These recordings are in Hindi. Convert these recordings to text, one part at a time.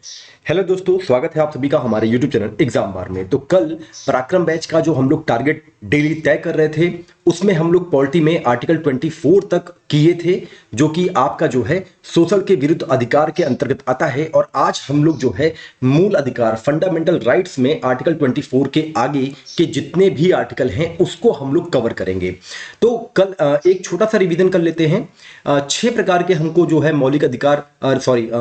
हेलो दोस्तों, स्वागत है आप सभी का हमारे YouTube चैनल एग्जाम बार में। तो कल पराक्रम बैच का जो हम लोग टारगेट डेली तय कर रहे थे, उसमें हम लोग पॉलिटी में आर्टिकल 24 तक किए थे, जो कि आपका जो है शोषण के विरुद्ध अधिकार के अंतर्गत आता है। और आज हम लोग जो है मूल अधिकार फंडामेंटल राइट्स में आर्टिकल 24 के आगे के जितने भी आर्टिकल हैं उसको हम लोग कवर करेंगे। तो कल एक छोटा सा रिवीजन कर लेते हैं। 6 प्रकार के हमको जो है मौलिक अधिकार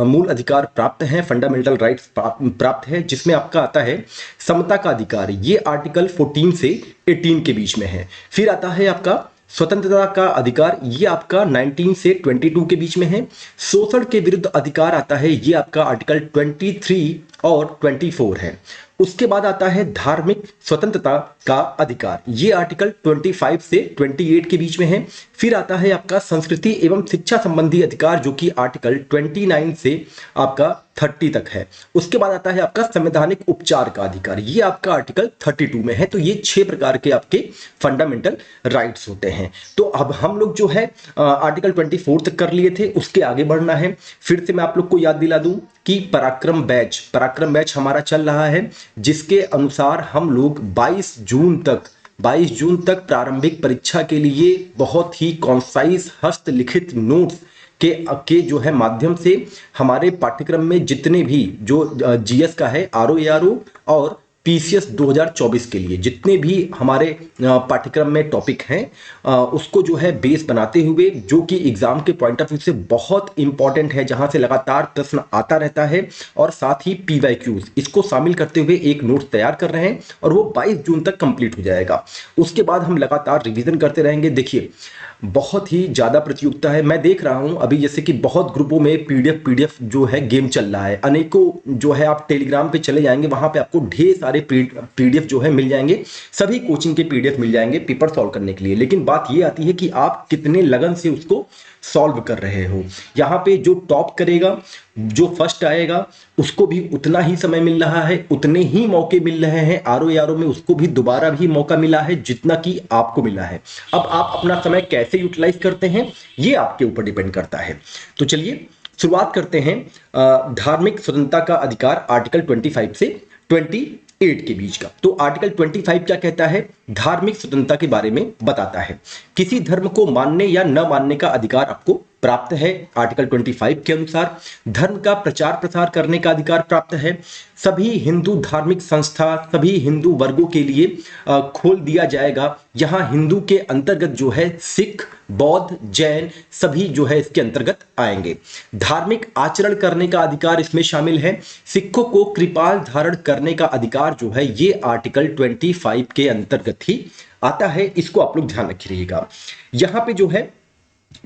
मूल अधिकार प्राप्त हैं, फंडामेंटल राइट्स प्राप्त है, जिसमें आपका आता है समता का अधिकार। ये आर्टिकल 14 से 18 के बीच में है। फिर आता है आपका स्वतंत्रता का अधिकार, ये आपका 19 से 22 के बीच में है। शोषण के विरुद्ध अधिकार आता है, ये आपका आर्टिकल 23 और 24 है। उसके बाद आता है धार्मिक स्वतंत्रता का अधिकार, ये आर्टिकल 25 से 28 के बीच में है। फिर आता है आपका संस्कृति एवं शिक्षा संबंधी अधिकार, जो कि आर्टिकल 29 से आपका 30 तक है। उसके बाद आता है आपका संवैधानिक उपचार का अधिकार, ये आपका आर्टिकल 32 में है। तो ये 6 प्रकार के आपके फंडामेंटल राइट्स होते हैं। तो अब हम लोग जो है आर्टिकल 24 तक कर लिए थे, उसके आगे बढ़ना है। फिर से मैं आप लोग को याद दिला दूं कि पराक्रम बैच हमारा चल रहा है, जिसके अनुसार हम लोग 22 जून तक प्रारंभिक परीक्षा के लिए बहुत ही कॉन्साइज हस्तलिखित नोट्स के जो है माध्यम से हमारे पाठ्यक्रम में जितने भी जो जीएस का है, आरओ और पीसीएस 2024 के लिए जितने भी हमारे पाठ्यक्रम में टॉपिक हैं, उसको जो है बेस बनाते हुए, जो कि एग्जाम के पॉइंट ऑफ व्यू से बहुत इंपॉर्टेंट है, जहां से लगातार प्रश्न आता रहता है, और साथ ही पीवाईक्यूज इसको शामिल करते हुए एक नोट तैयार कर रहे हैं, और वो 22 जून तक कंप्लीट हो जाएगा। उसके बाद हम लगातार रिवीजन करते रहेंगे। देखिए, बहुत ही ज्यादा प्रतियोगिता है। मैं देख रहा हूं अभी जैसे कि बहुत ग्रुपों में पीडीएफ जो है गेम चल रहा है। अनेकों जो है आप टेलीग्राम पे चले जाएंगे, वहां पे आपको ढेर सारे पीडीएफ जो है मिल जाएंगे। सभी कोचिंग के पीडीएफ मिल जाएंगे पेपर सॉल्व करने के लिए। लेकिन बात ये आती है कि आप कितने लगन से उसको सॉल्व कर रहे हो। यहाँ पे जो टॉप करेगा, जो फर्स्ट आएगा, उसको भी उतना ही समय मिल रहा है, उतने ही मौके मिल रहे हैं। आरओ में उसको भी दोबारा भी मौका मिला है जितना कि आपको मिला है। अब आप अपना समय कैसे यूटिलाइज करते हैं, ये आपके ऊपर डिपेंड करता है। तो चलिए शुरुआत करते हैं धार्मिक स्वतंत्रता का अधिकार आर्टिकल 25 से 28 के बीच का। तो आर्टिकल 25 क्या कहता है? धार्मिक स्वतंत्रता के बारे में बताता है। किसी धर्म को मानने या न मानने का अधिकार आपको प्राप्त है। आर्टिकल 25 के अनुसार धर्म का प्रचार प्रसार करने का अधिकार प्राप्त है। सभी हिंदू धार्मिक संस्था सभी हिंदू वर्गों के लिए खोल दिया जाएगा। यहां हिंदू के अंतर्गत जो है सिख, बौद्ध, जैन सभी जो है इसके अंतर्गत आएंगे। धार्मिक आचरण करने का अधिकार इसमें शामिल है। सिखों को कृपाल धारण करने का अधिकार जो है ये आर्टिकल 25 के अंतर्गत ही आता है। इसको आप लोग ध्यान रखिएगा। यहां पे जो है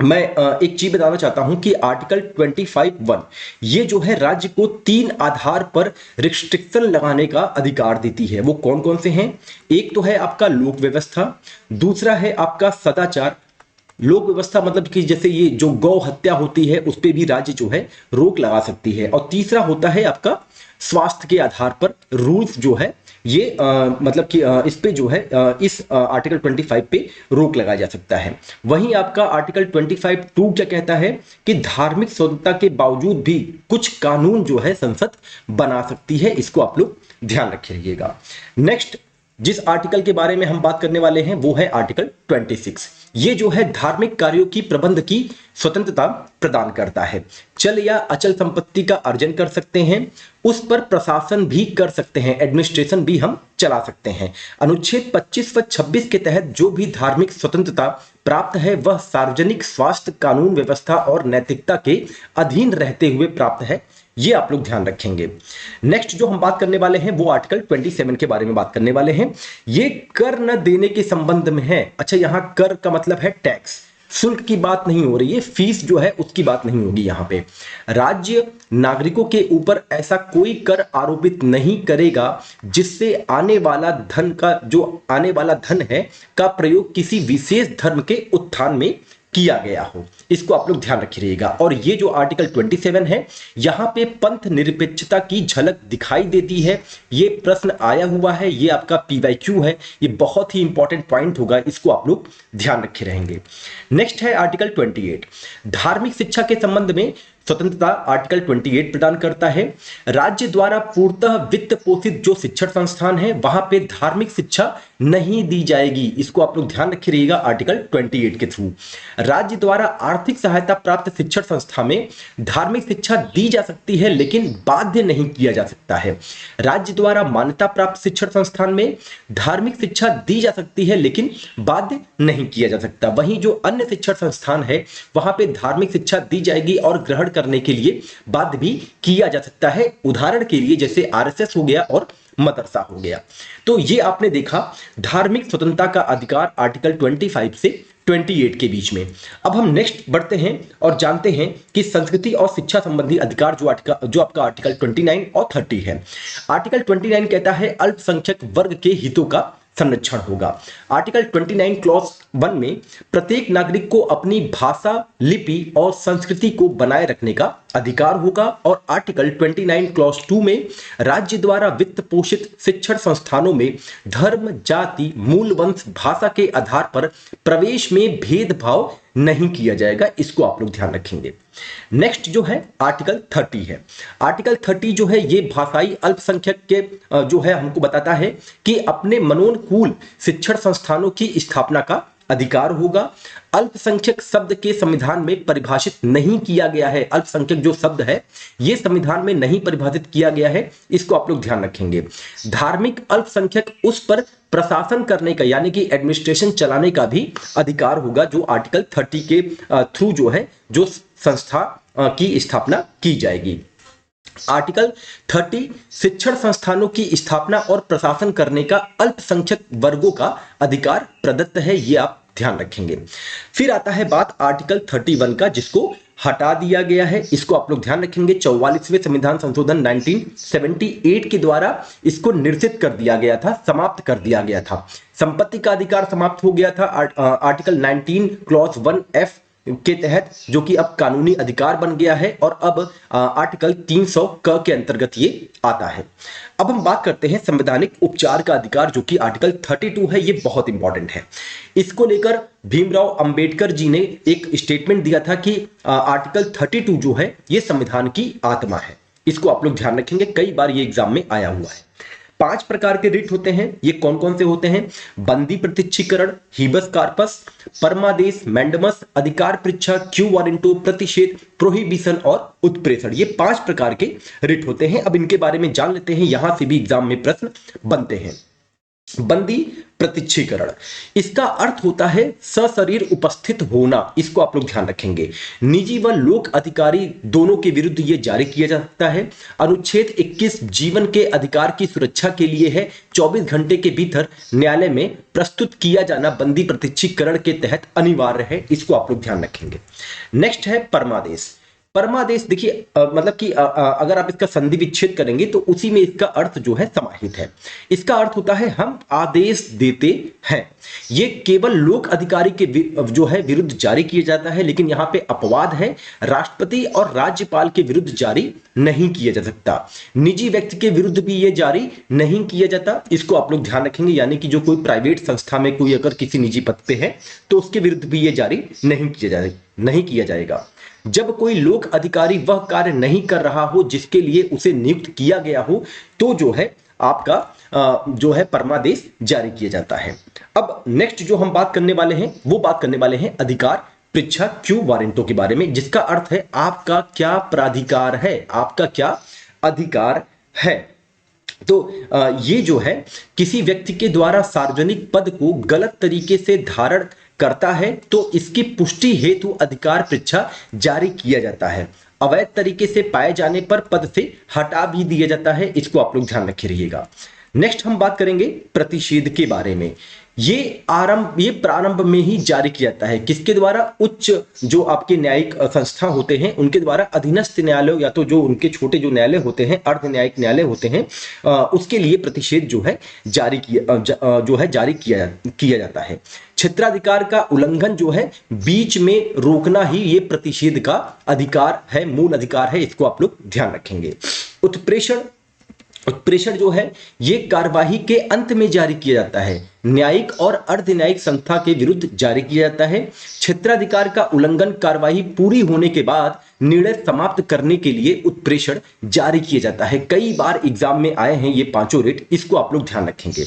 मैं एक चीज बताना चाहता हूं कि आर्टिकल 25(1) ये जो है राज्य को 3 आधार पर रिस्ट्रिक्शन लगाने का अधिकार देती है। वो कौन कौन से हैं? एक तो है आपका लोक व्यवस्था, दूसरा है आपका सदाचार। लोक व्यवस्था मतलब कि जैसे ये जो गौ हत्या होती है उस पर भी राज्य जो है रोक लगा सकती है। और तीसरा होता है आपका स्वास्थ्य के आधार पर रूल्स जो है ये मतलब कि इस पे जो है इस आर्टिकल 25 पे रोक लगाया जा सकता है। वहीं आपका आर्टिकल 25(2) क्या कहता है कि धार्मिक स्वतंत्रता के बावजूद भी कुछ कानून जो है संसद बना सकती है। इसको आप लोग ध्यान रखिएगा। नेक्स्ट जिस आर्टिकल के बारे में हम बात करने वाले हैं वो है आर्टिकल 26। ये जो है धार्मिक कार्यों की प्रबंध की स्वतंत्रता प्रदान करता है। चल या अचल संपत्ति का अर्जन कर सकते हैं, उस पर प्रशासन भी कर सकते हैं, एडमिनिस्ट्रेशन भी हम चला सकते हैं। अनुच्छेद 25 व 26 के तहत जो भी धार्मिक स्वतंत्रता प्राप्त है वह सार्वजनिक स्वास्थ्य, कानून व्यवस्था और नैतिकता के अधीन रहते हुए प्राप्त है। ये आप लोग ध्यान रखेंगे। नेक्स्ट जो हम बात करने वाले हैं वो आर्टिकल 27 के बारे में बात करने वाले हैं। ये कर न देने के संबंध में है। अच्छा, यहां कर का मतलब है टैक्स, शुल्क की बात नहीं हो रही है, फीस जो है उसकी बात नहीं होगी। यहां पे राज्य नागरिकों के ऊपर ऐसा कोई कर आरोपित नहीं करेगा जिससे आने वाला धन है का प्रयोग किसी विशेष धर्म के उत्थान में किया गया हो। इसको आप लोग ध्यान रखिएगा। और ये जो आर्टिकल 27 है, यहां पे पंथ निरपेक्षता की झलक दिखाई देती है। ये प्रश्न आया हुआ है, ये आपका पीवाईक्यू है, ये बहुत ही इंपॉर्टेंट पॉइंट होगा, इसको आप लोग ध्यान रखे रहेंगे। नेक्स्ट है आर्टिकल 28। धार्मिक शिक्षा के संबंध में स्वतंत्रता आर्टिकल 28 प्रदान करता है। राज्य द्वारा पूर्णतः वित्त पोषित जो शिक्षण संस्थान है वहां पे धार्मिक शिक्षा नहीं दी जाएगी, इसको आप लोग ध्यान रखे रहिएगा आर्टिकल 28 के थ्रू। राज्य द्वारा आर्थिक सहायता प्राप्त शिक्षण संस्था में धार्मिक शिक्षा दी जा सकती है लेकिन बाध्य नहीं किया जा सकता है। राज्य द्वारा मान्यता प्राप्त शिक्षण संस्थान में धार्मिक शिक्षा दी जा सकती है लेकिन बाध्य नहीं किया जा सकता। वहीं जो अन्य शिक्षण संस्थान है वहां पे धार्मिक शिक्षा दी जाएगी और ग्रहण करने के लिए बाध्य भी किया जा सकता है। उदाहरण के लिए जैसे आरएसएस हो गया और मदरसा हो गया। तो ये आपने देखा धार्मिक स्वतंत्रता का अधिकार आर्टिकल 25 से 28 के बीच में। अब हम नेक्स्ट बढ़ते हैं और जानते हैं कि संस्कृति और शिक्षा संबंधी अधिकार जो आपका आर्टिकल 29 और 30 है। आर्टिकल 29 कहता है अल्पसंख्यक वर्ग के हितों का संरक्षण होगा। आर्टिकल 29 क्लॉज 1 में प्रत्येक नागरिक को अपनी भाषा, लिपि और संस्कृति को बनाए रखने का अधिकार होगा। और आर्टिकल 29 क्लॉज 2 में राज्य द्वारा वित्त पोषित शिक्षण संस्थानों में धर्म, जाति, मूल वंश, भाषा के आधार पर प्रवेश में भेदभाव नहीं किया जाएगा, इसको आप लोग ध्यान रखेंगे। नेक्स्ट जो है आर्टिकल 30 है। आर्टिकल 30 जो है ये भाषाई अल्पसंख्यक के जो है हमको बताता है कि अपने मनोनुकूल शिक्षण संस्थानों की स्थापना का अधिकार होगा। अल्पसंख्यक शब्द के संविधान में परिभाषित नहीं किया गया है। अल्पसंख्यक जो शब्द है ये संविधान में नहीं परिभाषित किया गया है, इसको आप लोग ध्यान रखेंगे। धार्मिक अल्पसंख्यक उस पर प्रशासन करने का यानी कि एडमिनिस्ट्रेशन चलाने का भी अधिकार होगा, जो आर्टिकल 30 के थ्रू जो है जो संस्था की स्थापना की जाएगी। आर्टिकल 30 शिक्षण संस्थानों की स्थापना और प्रशासन करने का अल्पसंख्यक वर्गों का अधिकार प्रदत्त है, ये आप ध्यान रखेंगे। फिर आता है बात आर्टिकल 31 का, जिसको हटा दिया गया है, इसको आप लोग ध्यान रखेंगे। 44वें संविधान संशोधन 1978 के द्वारा इसको निरसित कर दिया गया था, समाप्त कर दिया गया था। संपत्ति का अधिकार समाप्त हो गया था आर्टिकल 19 क्लॉज 1F के तहत, जो कि अब कानूनी अधिकार बन गया है और अब आर्टिकल 300 क के अंतर्गत ये आता है। अब हम बात करते हैं संवैधानिक उपचार का अधिकार, जो कि आर्टिकल 32 है। ये बहुत इंपॉर्टेंट है। इसको लेकर भीमराव अंबेडकर जी ने एक स्टेटमेंट दिया था कि आर्टिकल 32 जो है ये संविधान की आत्मा है, इसको आप लोग ध्यान रखेंगे। कई बार ये एग्जाम में आया हुआ है। 5 प्रकार के रिट होते हैं, ये कौन कौन से होते हैं? बंदी प्रत्यक्षीकरण, हिबस कार्पस, परमादेश, मैंडमस, अधिकार परीक्षा, क्यू वारंटो, प्रतिषेध, प्रोहिबिशन और उत्प्रेषण। ये 5 प्रकार के रिट होते हैं। अब इनके बारे में जान लेते हैं, यहां से भी एग्जाम में प्रश्न बनते हैं। बंदी प्रत्यक्षीकरण, इसका अर्थ होता है सशरीर उपस्थित होना, इसको आप लोग ध्यान रखेंगे। निजी व लोक अधिकारी दोनों के विरुद्ध यह जारी किया जा सकता है। अनुच्छेद 21 जीवन के अधिकार की सुरक्षा के लिए है। 24 घंटे के भीतर न्यायालय में प्रस्तुत किया जाना बंदी प्रत्यक्षीकरण के तहत अनिवार्य है, इसको आप लोग ध्यान रखेंगे। नेक्स्ट है परमादेश। परमादेश देखिए मतलब कि अगर आप इसका संधि विच्छेद करेंगे तो उसी में इसका अर्थ जो है समाहित है। इसका अर्थ होता है हम आदेश देते हैं। ये केवल लोक अधिकारी के जो है विरुद्ध जारी किया जाता है, लेकिन यहाँ पे अपवाद है, राष्ट्रपति और राज्यपाल के विरुद्ध जारी नहीं किया जा सकता। निजी व्यक्ति के विरुद्ध भी ये जारी नहीं किया जाता, इसको आप लोग ध्यान रखेंगे। यानी कि जो कोई प्राइवेट संस्था में कोई अगर किसी निजी पद पे है तो उसके विरुद्ध भी ये जारी नहीं किया जाएगा। जब कोई लोक अधिकारी वह कार्य नहीं कर रहा हो जिसके लिए उसे नियुक्त किया गया हो, तो जो है आपका जो है परमादेश जारी किया जाता है। अब नेक्स्ट जो हम बात करने वाले हैं वो बात करने वाले हैं अधिकार परीक्षा क्यू वारंटो के बारे में, जिसका अर्थ है आपका क्या प्राधिकार है, आपका क्या अधिकार है। तो ये जो है किसी व्यक्ति के द्वारा सार्वजनिक पद को गलत तरीके से धारण करता है तो इसकी पुष्टि हेतु अधिकार परीक्षा जारी किया जाता है। अवैध तरीके से पाए जाने पर पद से हटा भी दिया जाता है, इसको आप लोग ध्यान रखे रहिएगा। नेक्स्ट हम बात करेंगे प्रतिषेध के बारे में। ये प्रारंभ में ही जारी किया जाता है, किसके द्वारा? उच्च जो आपके न्यायिक संस्था होते हैं उनके द्वारा अधीनस्थ न्यायालय या तो जो उनके छोटे जो न्यायालय होते हैं, अर्ध न्यायिक न्यायालय होते हैं, उसके लिए प्रतिषेध जो है जारी किया जाता है। क्षेत्राधिकार का उल्लंघन जो है बीच में रोकना ही ये प्रतिषेध का अधिकार है, मूल अधिकार है, इसको आप लोग ध्यान रखेंगे। उत्प्रेषण जो है ये कार्यवाही के अंत में जारी किया जाता है, न्यायिक और अर्धन्यायिक संस्था के विरुद्ध जारी किया जाता है। क्षेत्राधिकार का उल्लंघन कार्यवाही पूरी होने के बाद निर्णय समाप्त करने के लिए उत्प्रेषण जारी किया जाता है। कई बार एग्जाम में आए हैं ये पांचों रिट, इसको आप लोग ध्यान रखेंगे।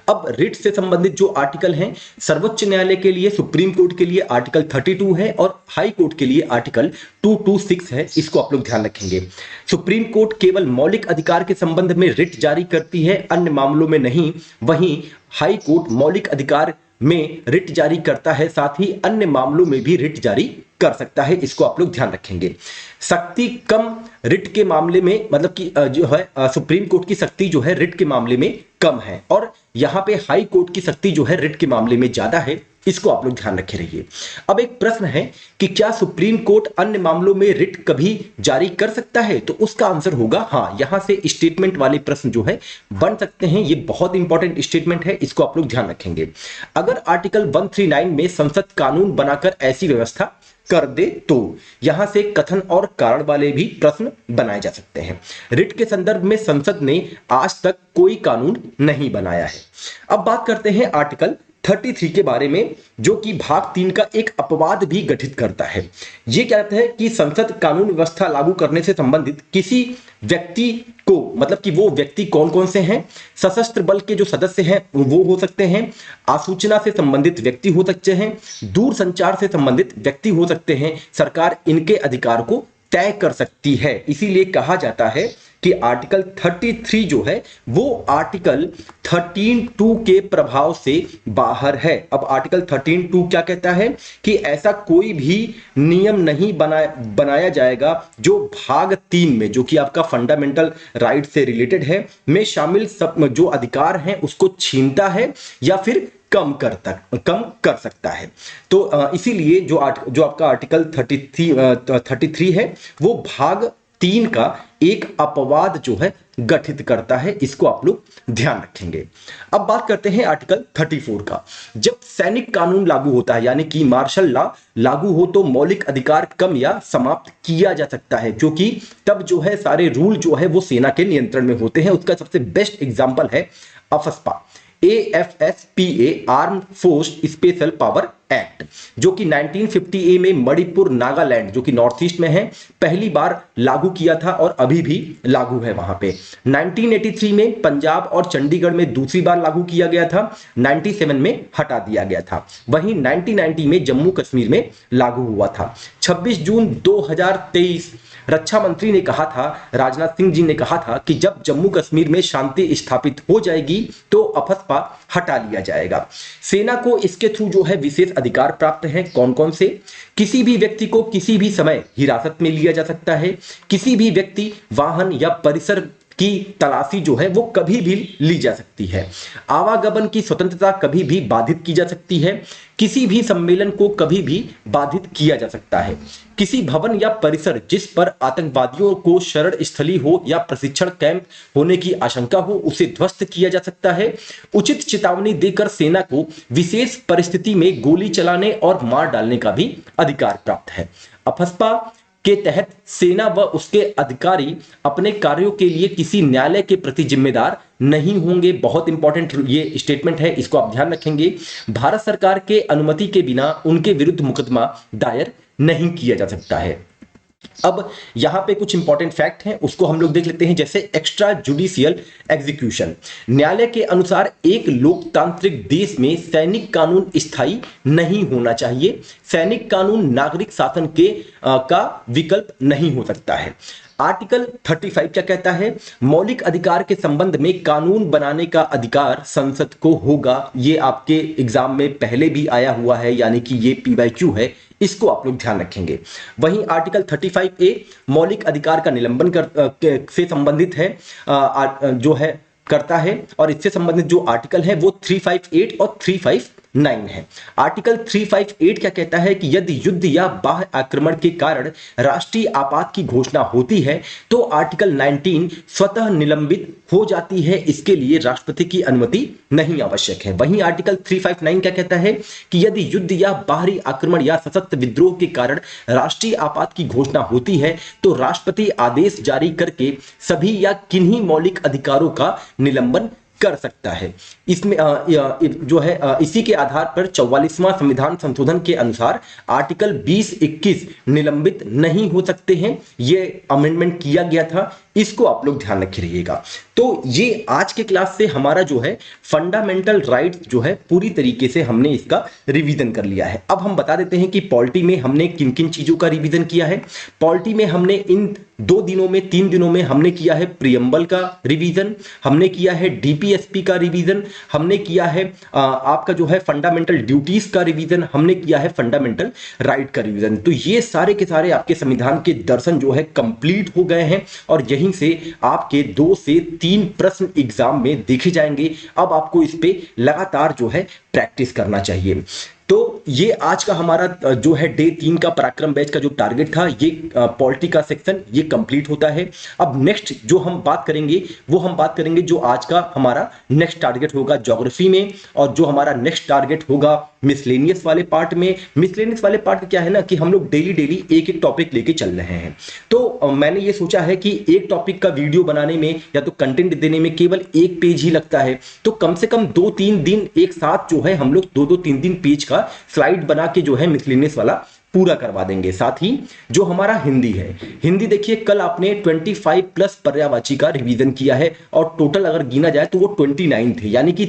अब रिट से संबंधित जो आर्टिकल हैं, सर्वोच्च न्यायालय के लिए, सुप्रीम कोर्ट के लिए आर्टिकल 32 है और हाई कोर्ट के लिए आर्टिकल 226 है, इसको आप लोग ध्यान रखेंगे। सुप्रीम कोर्ट केवल मौलिक अधिकार के संबंध में रिट जारी करती है, अन्य मामलों में नहीं। वहीं हाई कोर्ट मौलिक अधिकार में रिट जारी करता है, साथ ही अन्य मामलों में भी रिट जारी कर सकता है, इसको आप लोग ध्यान रखेंगे। शक्ति कम रिट के मामले में, मतलब कि जो है सुप्रीम कोर्ट की शक्ति जो है रिट के मामले में कम है, और यहां पे हाई कोर्ट की शक्ति जो है रिट के मामले में ज्यादा है, इसको आप लोग ध्यान रखे रहिए। अब एक प्रश्न है कि क्या सुप्रीम कोर्ट अन्य मामलों में रिट कभी जारी कर सकता है, तो उसका आंसर होगा हाँ। यहां से स्टेटमेंट वाले प्रश्न जो है बन सकते हैं, ये बहुत इंपॉर्टेंट स्टेटमेंट है, इसको आप लोग ध्यान रखेंगे। अगर आर्टिकल 139 में संसद कानून बनाकर ऐसी व्यवस्था कर दे तो यहां से कथन और कारण वाले भी प्रश्न बनाए जा सकते हैं। रिट के संदर्भ में संसद ने आज तक कोई कानून नहीं बनाया है। अब बात करते हैं आर्टिकल 33 के बारे में, जो कि भाग 3 का एक अपवाद भी गठित करता है। यह कहता है कि संसद कानून व्यवस्था लागू करने से संबंधित किसी व्यक्ति को, मतलब कि वो व्यक्ति कौन कौन से हैं, सशस्त्र बल के जो सदस्य हैं वो हो सकते हैं, आसूचना से संबंधित व्यक्ति हो सकते हैं, दूर संचार से संबंधित व्यक्ति हो सकते हैं। सरकार इनके अधिकार को तय कर सकती है। इसीलिए कहा जाता है कि आर्टिकल 33 जो है वो आर्टिकल 13(2) के प्रभाव से बाहर है। अब आर्टिकल 13(2) क्या कहता है कि ऐसा कोई भी नियम नहीं बनाया जाएगा जो भाग 3 में, जो कि आपका फंडामेंटल राइट से रिलेटेड है, में शामिल सब जो अधिकार हैं उसको छीनता है या फिर कम कर सकता है। तो इसीलिए जो आपका आर्टिकल 33 है वो भाग 3 का एक अपवाद जो है गठित करता है, इसको आप लोग ध्यान रखेंगे। अब बात करते हैं आर्टिकल 34 का। जब सैनिक कानून लागू होता है, यानी कि मार्शल लॉ लागू हो, तो मौलिक अधिकार कम या समाप्त किया जा सकता है, क्योंकि तब जो है सारे रूल जो है वो सेना के नियंत्रण में होते हैं। उसका सबसे बेस्ट एग्जाम्पल है AFSPA, AFSPA, arm force special power act, जो कि 1950 में मणिपुर नागालैंड, जो कि नॉर्थ ईस्ट में है, पहली बार लागू किया था और अभी भी लागू है वहां पे। 1983 में पंजाब और चंडीगढ़ में दूसरी बार लागू किया गया था, 97 में हटा दिया गया था। वहीं 1990 में जम्मू कश्मीर में लागू हुआ था। 26 जून 2023 रक्षा मंत्री ने कहा था, राजनाथ सिंह जी ने कहा था कि जब जम्मू कश्मीर में शांति स्थापित हो जाएगी तो अफस्पा हटा लिया जाएगा। सेना को इसके थ्रू जो है विशेष अधिकार प्राप्त हैं। कौन कौन से? किसी भी व्यक्ति को किसी भी समय हिरासत में लिया जा सकता है, किसी भी व्यक्ति, वाहन या परिसर की तलाशी जो है वो कभी भी ली जा सकती है, आवागमन की स्वतंत्रता कभी भी बाधित की जा सकती है, किसी भी सम्मेलन को कभी भी बाधित किया जा सकता है, किसी भवन या परिसर जिस पर आतंकवादियों को शरण स्थली हो या प्रशिक्षण कैंप होने की आशंका हो उसे ध्वस्त किया जा सकता है, उचित चेतावनी देकर सेना को विशेष परिस्थिति में गोली चलाने और मार डालने का भी अधिकार प्राप्त है। अफस्पा के तहत सेना व उसके अधिकारी अपने कार्यों के लिए किसी न्यायालय के प्रति जिम्मेदार नहीं होंगे। बहुत इंपॉर्टेंट ये स्टेटमेंट है, इसको आप ध्यान रखेंगे। भारत सरकार के अनुमति के बिना उनके विरुद्ध मुकदमा दायर नहीं किया जा सकता है। अब यहां पे कुछ इंपॉर्टेंट फैक्ट हैं, उसको हम लोग देख लेते हैं। जैसे एक्स्ट्रा जुडिशियल एग्जीक्यूशन, न्यायालय के अनुसार एक लोकतांत्रिक देश में सैनिक कानून स्थायी नहीं होना चाहिए। सैनिक कानून नागरिक शासन के का विकल्प नहीं हो सकता है। आर्टिकल 35 क्या कहता है? मौलिक अधिकार के संबंध में कानून बनाने का अधिकार संसद को होगा। ये आपके एग्जाम में पहले भी आया हुआ है, यानी कि ये PYQ है, इसको आप लोग ध्यान रखेंगे। वहीं आर्टिकल 35A मौलिक अधिकार का निलंबन से संबंधित है, जो है करता है, और इससे संबंधित जो आर्टिकल है वो 358 और 359 है। आर्टिकल 358 क्या कहता है कि यदि युद्ध या बाह्य आक्रमण के कारण राष्ट्रीय आपात की घोषणा होती है तो आर्टिकल 19 स्वतः निलंबित हो जाती है, इसके लिए राष्ट्रपति की अनुमति नहीं आवश्यक है। वहीं आर्टिकल 359 क्या कहता है कि यदि युद्ध या बाहरी आक्रमण या सशस्त्र विद्रोह के कारण राष्ट्रीय आपात की घोषणा होती है तो राष्ट्रपति आदेश जारी करके सभी या किन्हीं मौलिक अधिकारों का निलंबन कर सकता है। इसमें जो है इसी के आधार पर 44वां संविधान संशोधन के अनुसार आर्टिकल 20-21 निलंबित नहीं हो सकते हैं। ये अमेंडमेंट किया गया था, इसको आप लोग ध्यान रखे रहिएगा। तो ये आज के क्लास से हमारा जो है फंडामेंटल राइट्स जो है पूरी तरीके से हमने इसका रिवीजन कर लिया है। अब हम बता देते हैं कि पॉलिटी में हमने किन किन चीजों का रिवीजन किया है। पॉलिटी में हमने इन 2 दिनों में 3 दिनों में हमने किया है प्रियम्बल का रिवीजन, हमने किया है डीपीएसपी का रिवीजन, हमने किया है आपका जो है फंडामेंटल ड्यूटीज का रिवीजन, हमने किया है फंडामेंटल राइट का रिवीजन। तो ये सारे के सारे आपके संविधान के दर्शन जो है कंप्लीट हो गए हैं और यहीं से आपके 2 से 3 प्रश्न एग्जाम में देखे जाएंगे। अब आपको इस पे लगातार जो है प्रैक्टिस करना चाहिए। तो ये आज का हमारा जो है डे 3 का पराक्रम बैच का जो टारगेट था, ये पॉलिटी का सेक्शन ये कंप्लीट होता है। अब नेक्स्ट जो हम बात करेंगे वो हम बात करेंगे जो आज का हमारा नेक्स्ट टारगेट होगा ज्योग्राफी में, और जो हमारा नेक्स्ट टारगेट होगा मिसलेनियस वाले पार्ट में। मिसलेनियस वाले पार्ट क्या है ना कि हम लोग डेली डेली एक एक टॉपिक लेके चल रहे हैं। तो मैंने ये सोचा है कि एक टॉपिक का वीडियो बनाने में या तो कंटेंट देने में केवल 1 पेज ही लगता है, तो कम से कम 2-3 दिन एक साथ जो है हम लोग 2-3 दिन पेज का स्लाइड बना के जो है मिसलेनियस वाला पूरा करवा देंगे। साथ ही जो हमारा हिंदी है, हिंदी देखिए कल आपने 25 प्लस पर्यायवाची का रिवीजन किया है और टोटल अगर गिना जाए तो वो 29 थे, यानी कि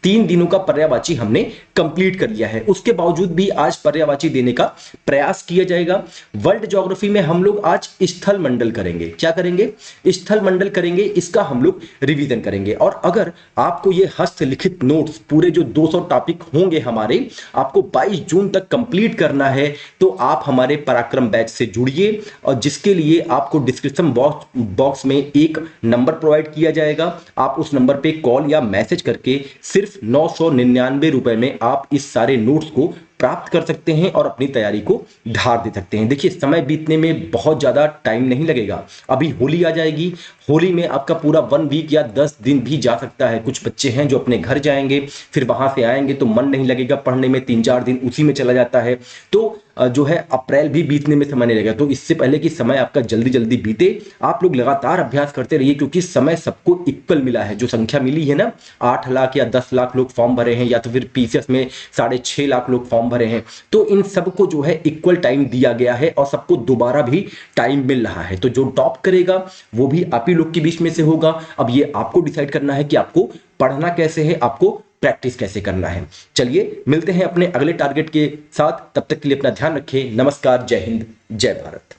3 दिनों का पर्यायवाची हमने कंप्लीट कर लिया है। उसके बावजूद भी आज पर्यायवाची देने का प्रयास किया जाएगा। वर्ल्ड ज्योग्राफी में हम लोग आज स्थल मंडल करेंगे। क्या करेंगे? स्थल मंडल करेंगे, इसका हम लोग रिवीजन करेंगे। और अगर आपको ये हस्तलिखित नोट्स पूरे जो 200 टॉपिक होंगे हमारे, आपको 22 जून तक कंप्लीट करना है, तो आप हमारे पराक्रम बैच से जुड़िए, और जिसके लिए आपको डिस्क्रिप्शन बॉक्स में एक नंबर प्रोवाइड किया जाएगा। आप उस नंबर पे कॉल या मैसेज करके सिर्फ 999 रुपए में आप इस सारे नोट्स को प्राप्त कर सकते हैं और अपनी तैयारी को धार दे सकते हैं। देखिए समय बीतने में बहुत ज्यादा टाइम नहीं लगेगा। अभी होली आ जाएगी, होली में आपका पूरा 1 वीक या 10 दिन भी जा सकता है। कुछ बच्चे हैं जो अपने घर जाएंगे, फिर वहां से आएंगे तो मन नहीं लगेगा पढ़ने में, 3-4 दिन उसी में चला जाता है। तो जो है अप्रैल भी बीतने में समय नहीं लगेगा। तो इससे पहले कि समय आपका जल्दी जल्दी बीते, आप लोग लगातार अभ्यास करते रहिए, क्योंकि समय सबको इक्वल मिला है। जो संख्या मिली है ना, 8 लाख या 10 लाख लोग फॉर्म भरे हैं, या तो फिर पीसीएस में 6.5 लाख लोग फॉर्म भरे हैं, तो इन सबको जो है इक्वल टाइम दिया गया है और सबको दोबारा भी टाइम मिल रहा है। तो जो टॉप करेगा वो भी आप ही लोग के बीच में से होगा। अब ये आपको डिसाइड करना है कि आपको पढ़ना कैसे है, आपको प्रैक्टिस कैसे करना है। चलिए मिलते हैं अपने अगले टारगेट के साथ, तब तक के लिए अपना ध्यान रखें। नमस्कार, जय हिंद, जय भारत।